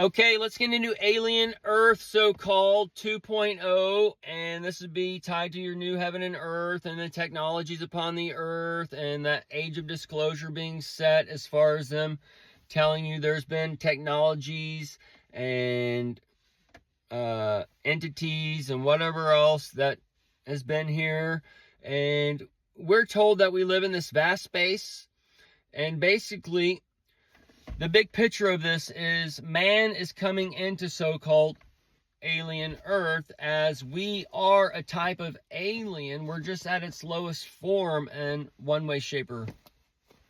Okay, let's get into Alien Earth, so-called 2.0, and this would be tied to your new heaven and earth and the technologies upon the earth and that age of disclosure being set as far as them telling you there's been technologies and entities and whatever else that has been here. And we're told that we live in this vast space, and basically the big picture of this is man is coming into so-called alien Earth as we are a type of alien. We're just at its lowest form in one way, shape, or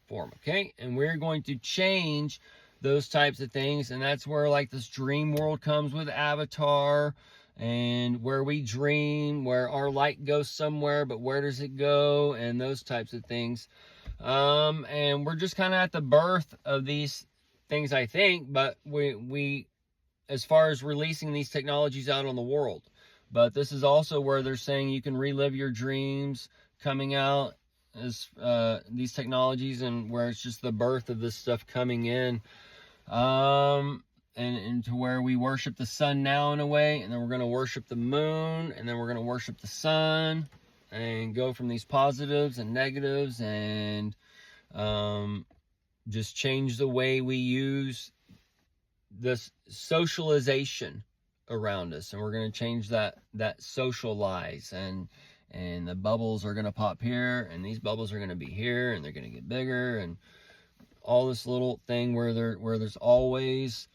form, okay? And we're going to change those types of things, and that's where like this dream world comes with Avatar, and where we dream, where our light goes somewhere, but where does it go, and those types of things. And we're just kind of at the birth of these things, I think, but we as far as releasing these technologies out on the world. But this is also where they're saying you can relive your dreams coming out as these technologies, and where it's just the birth of this stuff coming in, and to where we worship the sun now in a way, and then we're going to worship the moon, and then we're going to worship the sun, and go from these positives and negatives, and just change the way we use this socialization around us. And we're going to change that socialize, and the bubbles are going to pop here, and these bubbles are going to be here, and they're going to get bigger, and all this little thing where there's always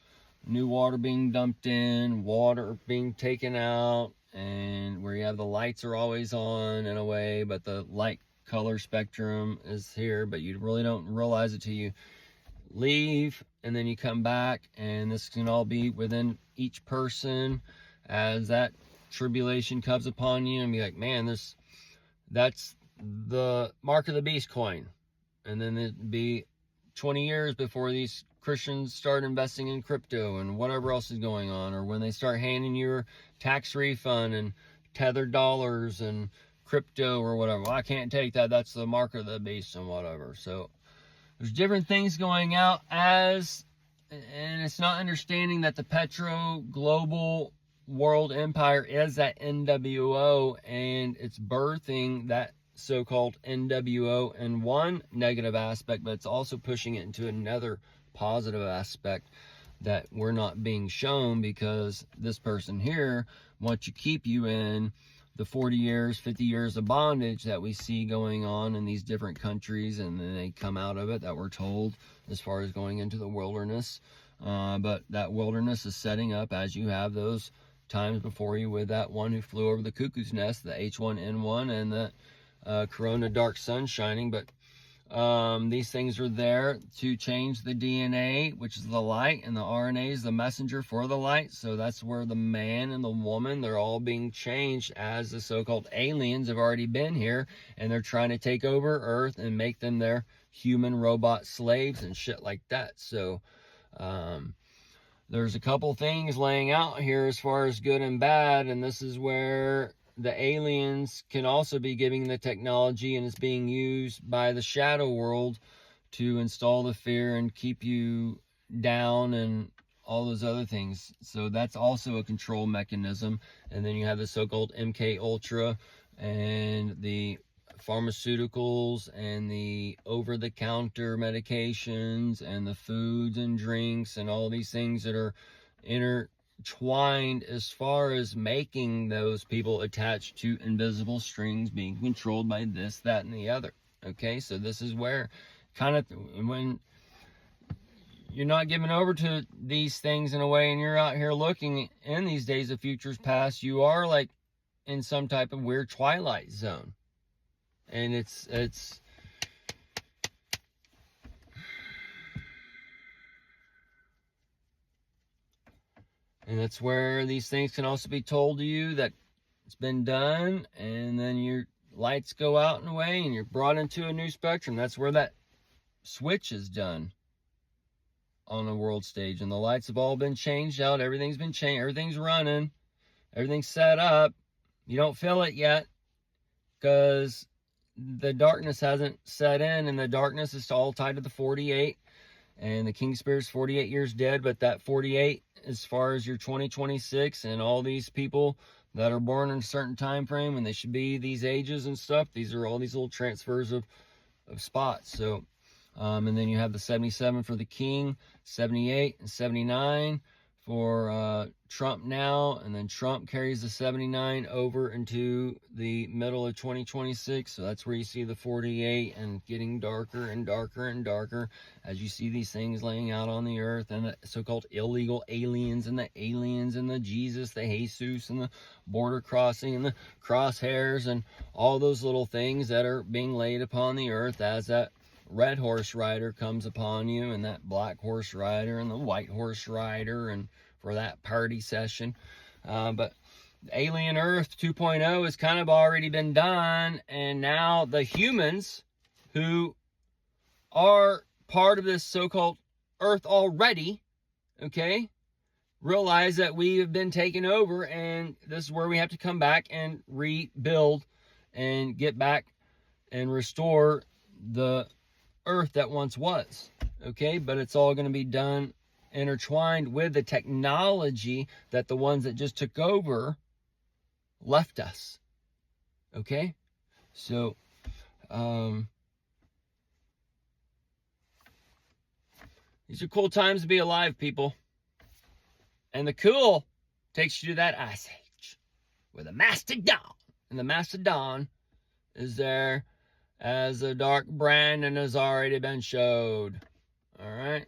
new water being dumped in, water being taken out, and where you have the lights are always on in a way, but the light color spectrum is here, but you really don't realize it till you leave, and then you come back, and this can all be within each person as that tribulation comes upon you, and be like, man, that's the mark of the beast coin. And then it'd be 20 years before these Christians start investing in crypto and whatever else is going on, or when they start handing you your tax refund and tethered dollars and crypto or whatever. Well, I can't take that, that's the mark of the beast and whatever. So there's different things going out and it's not understanding that the petro global world empire is that NWO, and it's birthing that so-called NWO in one negative aspect, but it's also pushing it into another positive aspect that we're not being shown, because this person here wants to keep you in the 40 years, 50 years of bondage that we see going on in these different countries, and then they come out of it, that we're told, as far as going into the wilderness. But that wilderness is setting up as you have those times before you with that one who flew over the cuckoo's nest, the H1N1, and the corona dark sun shining. But these things are there to change the DNA, which is the light, and the RNA is the messenger for the light. So that's where the man and the woman, they're all being changed, as the so-called aliens have already been here, and they're trying to take over Earth and make them their human robot slaves and shit like that. So there's a couple things laying out here as far as good and bad, and this is where the aliens can also be giving the technology, and it's being used by the shadow world to install the fear and keep you down and all those other things. So that's also a control mechanism. And then you have the so-called MK Ultra and the pharmaceuticals and the over-the-counter medications and the foods and drinks and all these things that are intertwined as far as making those people attached to invisible strings, being controlled by this, that, and the other. Okay, so this is where kind of when you're not given over to these things in a way, and you're out here looking in these days of futures past, you are like in some type of weird twilight zone. And it's and that's where these things can also be told to you that it's been done, and then your lights go out in a way, and you're brought into a new spectrum. That's where that switch is done on a world stage, and the lights have all been changed out. Everything's been changed. Everything's running. Everything's set up. You don't feel it yet because the darkness hasn't set in, and the darkness is all tied to the 48 And the king spirit's 48 years dead, but that 48, as far as your 2026 and all these people that are born in a certain time frame and they should be these ages and stuff, these are all these little transfers of spots. So and then you have the 77 for the king, 78 and 79 for Trump now, and then Trump carries the 79 over into the middle of 2026. So that's where you see the 48 and getting darker and darker and darker as you see these things laying out on the earth, and the so-called illegal aliens and the Jesus, the Jesus, and the border crossing and the crosshairs and all those little things that are being laid upon the earth as that red horse rider comes upon you, and that black horse rider and the white horse rider, and for that party session. But Alien Earth 2.0 has kind of already been done, and now the humans who are part of this so-called Earth already, okay, realize that we have been taken over, and this is where we have to come back and rebuild and get back and restore the Earth that once was, okay? But it's all going to be done intertwined with the technology that the ones that just took over left us, okay? So these are cool times to be alive, people. And the cool takes you to that ice age with a mastodon, and the mastodon is there as a dark brand and has already been showed. All right.